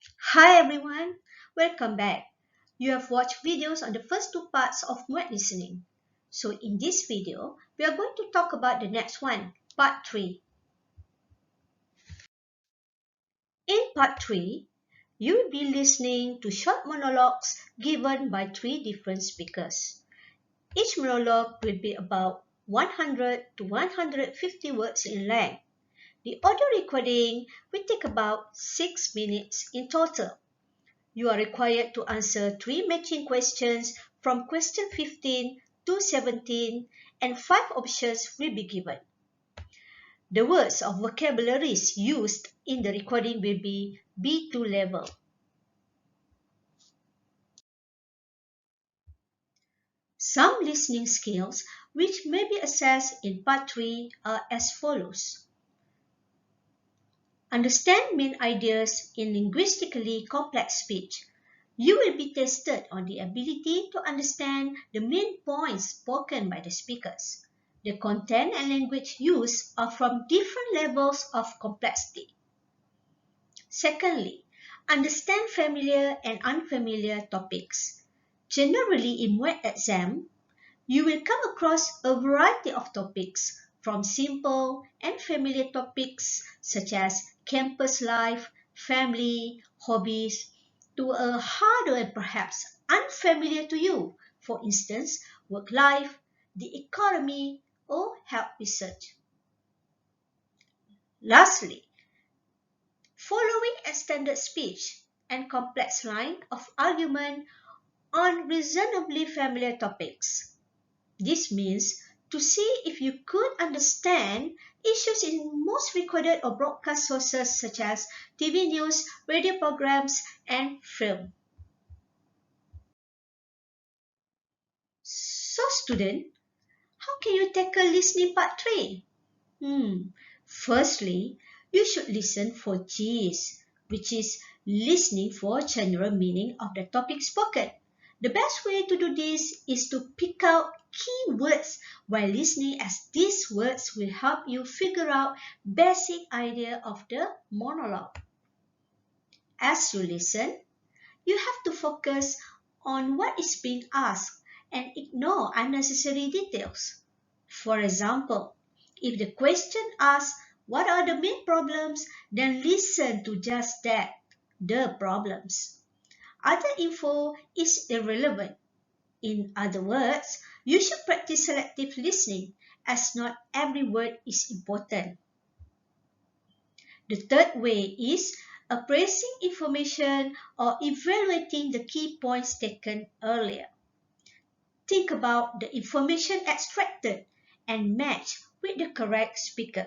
Hi everyone, welcome back. You have watched videos on the first two parts of MUET listening. So in this video, we are going to talk about the next one, part 3. In part 3, you will be listening to short monologues given by three different speakers. Each monologue will be about 100 to 150 words in length. The audio recording will take about 6 minutes in total. You are required to answer 3 matching questions from question 15 to 17 and 5 options will be given. The words or vocabularies used in the recording will be B2 level. Some listening skills which may be assessed in part 3 are as follows. Understand main ideas in linguistically complex speech. You will be tested on the ability to understand the main points spoken by the speakers. The content and language used are from different levels of complexity. Secondly, understand familiar and unfamiliar topics. Generally in MUET exam, you will come across a variety of topics from simple and familiar topics such as campus life, family, hobbies, to a harder and perhaps unfamiliar to you, for instance, work life, the economy, or health research. Lastly, following extended speech and complex line of argument on reasonably familiar topics. This means to see if you could understand issues in most recorded or broadcast sources such as TV news, radio programs, and film. So student, how can you tackle listening part 3? Firstly, you should listen for G's, which is listening for general meaning of the topic spoken. The best way to do this is to pick out key words while listening, as these words will help you figure out basic idea of the monologue. As you listen, you have to focus on what is being asked and ignore unnecessary details. For example, if the question asks what are the main problems, then listen to just that, the problems. Other info is irrelevant. In other words, you should practice selective listening, as not every word is important. The third way is appraising information or evaluating the key points taken earlier. Think about the information extracted and match with the correct speaker.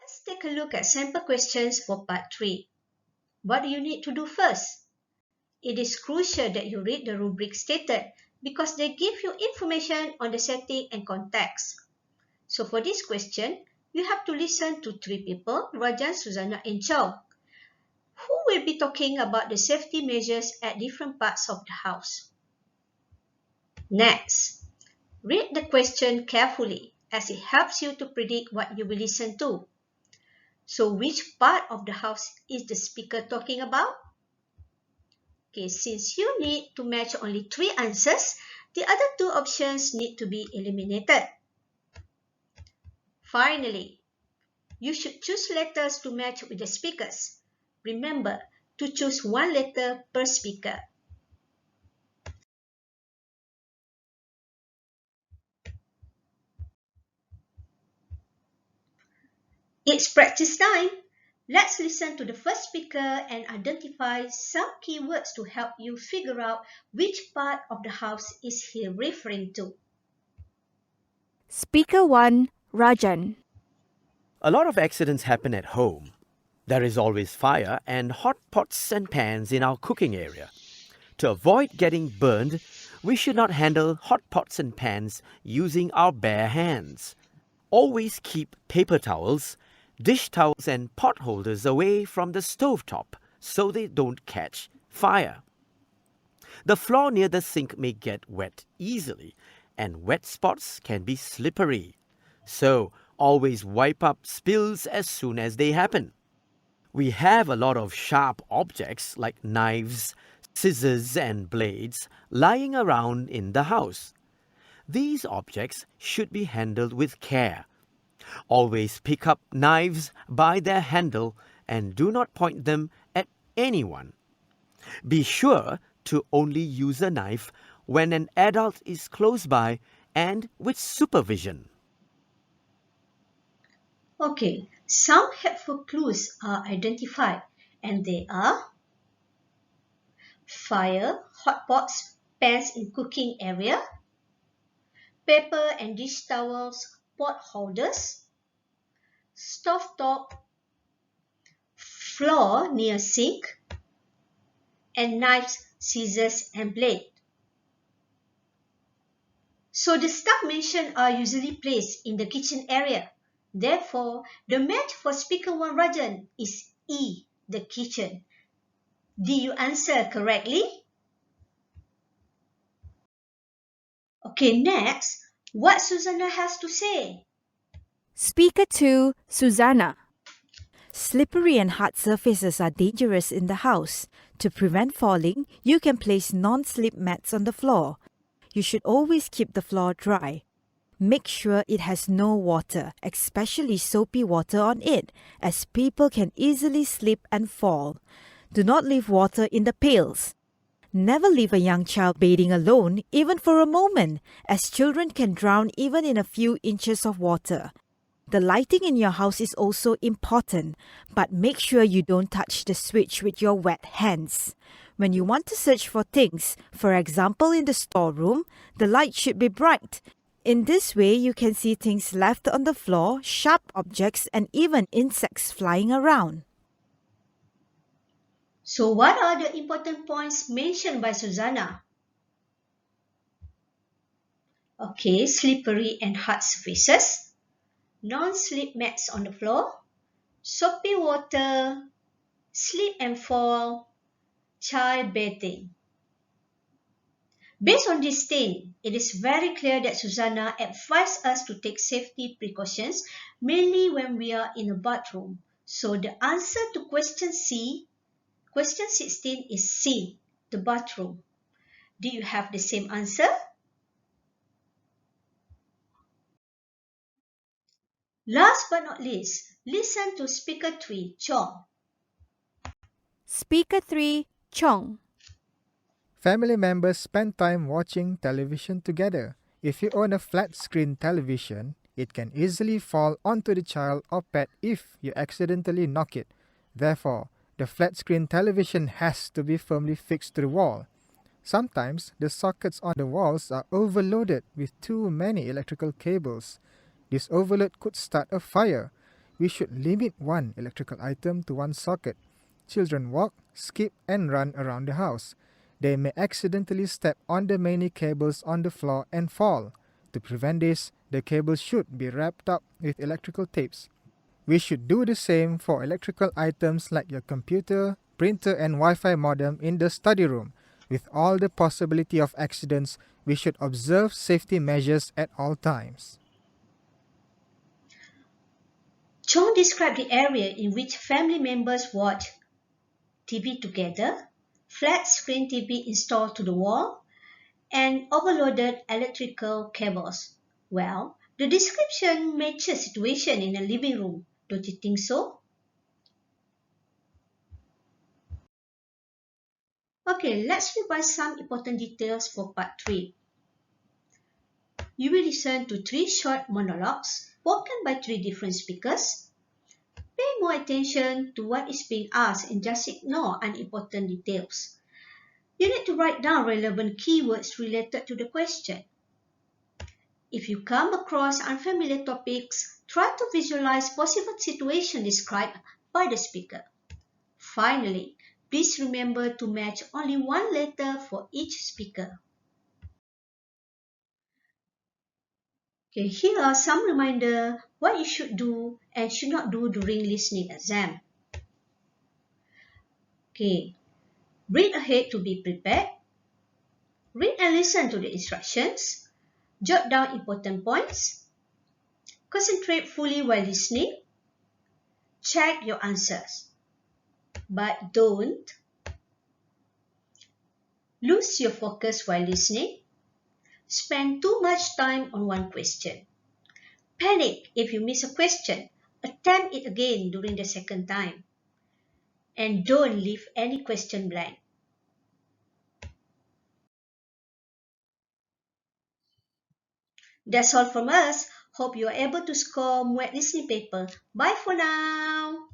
Let's take a look at sample questions for part 3. What do you need to do first? It is crucial that you read the rubric stated because they give you information on the setting and context. So for this question, you have to listen to 3 people, Rajan, Susana, and Chong, who will be talking about the safety measures at different parts of the house. Next, read the question carefully as it helps you to predict what you will listen to. So which part of the house is the speaker talking about? Okay, since you need to match only 3 answers, the other 2 options need to be eliminated. Finally, you should choose letters to match with the speakers. Remember to choose 1 letter per speaker. It's practice time. Let's listen to the first speaker and identify some keywords to help you figure out which part of the house is he referring to. Speaker 1, Rajan. A lot of accidents happen at home. There is always fire and hot pots and pans in our cooking area. To avoid getting burned, we should not handle hot pots and pans using our bare hands. Always keep paper towels, dish towels and pot holders away from the stovetop so they don't catch fire. The floor near the sink may get wet easily, and wet spots can be slippery. So, Always wipe up spills as soon as they happen. We have a lot of sharp objects like knives, scissors, and blades lying around in the house. These objects should be handled with care. Always pick up knives by their handle and do not point them at anyone. Be sure to only use a knife when an adult is close by and with supervision. Okay, some helpful clues are identified, and they are fire, hot pots, pans in cooking area, paper and dish towels, pot holders, stove top, floor near sink, and knives, scissors, and blade. So the stuff mentioned are usually placed in the kitchen area. Therefore, the match for speaker 1 Rajan is E, the kitchen. Did you answer correctly? Okay, next, what Susana has to say. Speaker 2, Susana. Slippery and hard surfaces are dangerous in the house. To prevent falling, you can place non-slip mats on the floor. You should always keep the floor dry. Make sure it has no water, especially soapy water on it, as people can easily slip and fall. Do not leave water in the pails. Never leave a young child bathing alone, even for a moment, as children can drown even in a few inches of water. The lighting in your house is also important, but make sure you don't touch the switch with your wet hands. When you want to search for things, for example in the storeroom, the light should be bright. In this way, you can see things left on the floor, sharp objects, and even insects flying around. So what are the important points mentioned by Susana? Okay, slippery and hard surfaces, non-slip mats on the floor, soapy water, slip and fall, child bathing. Based on this thing, it is very clear that Susana advised us to take safety precautions, mainly when we are in a bathroom. So the answer to question 16 is C, the bathroom. Do you have the same answer? Last but not least, listen to speaker 3, Chong. Speaker 3, Chong. Family members spend time watching television together. If you own a flat screen television, it can easily fall onto the child or pet if you accidentally knock it. Therefore, the flat screen television has to be firmly fixed to the wall. Sometimes the sockets on the walls are overloaded with too many electrical cables. This overload could start a fire. We should limit one electrical item to one socket. Children walk, skip, and run around the house. They may accidentally step on the many cables on the floor and fall. To prevent this, the cables should be wrapped up with electrical tapes. We should do the same for electrical items like your computer, printer, and Wi-Fi modem in the study room. With all the possibility of accidents, we should observe safety measures at all times. Chong described the area in which family members watch TV together, flat screen TV installed to the wall, and overloaded electrical cables. Well, the description matches situation in a living room, don't you think so? Okay, let's revise some important details for part 3. You will listen to 3 short monologues spoken by 3 different speakers. Pay more attention to what is being asked and just ignore unimportant details. You need to write down relevant keywords related to the question. If you come across unfamiliar topics, try to visualize possible situations described by the speaker. Finally, please remember to match only one letter for each speaker. Okay, here are some reminders what you should do and should not do during listening exam. Okay, read ahead to be prepared. Read and listen to the instructions. Jot down important points. Concentrate fully while listening. Check your answers. But don't lose your focus while listening. Spend too much time on one question. Panic if you miss a question. Attempt it again during the second time. And don't leave any question blank. That's all from us. Hope you are able to score MUET listening paper. Bye for now.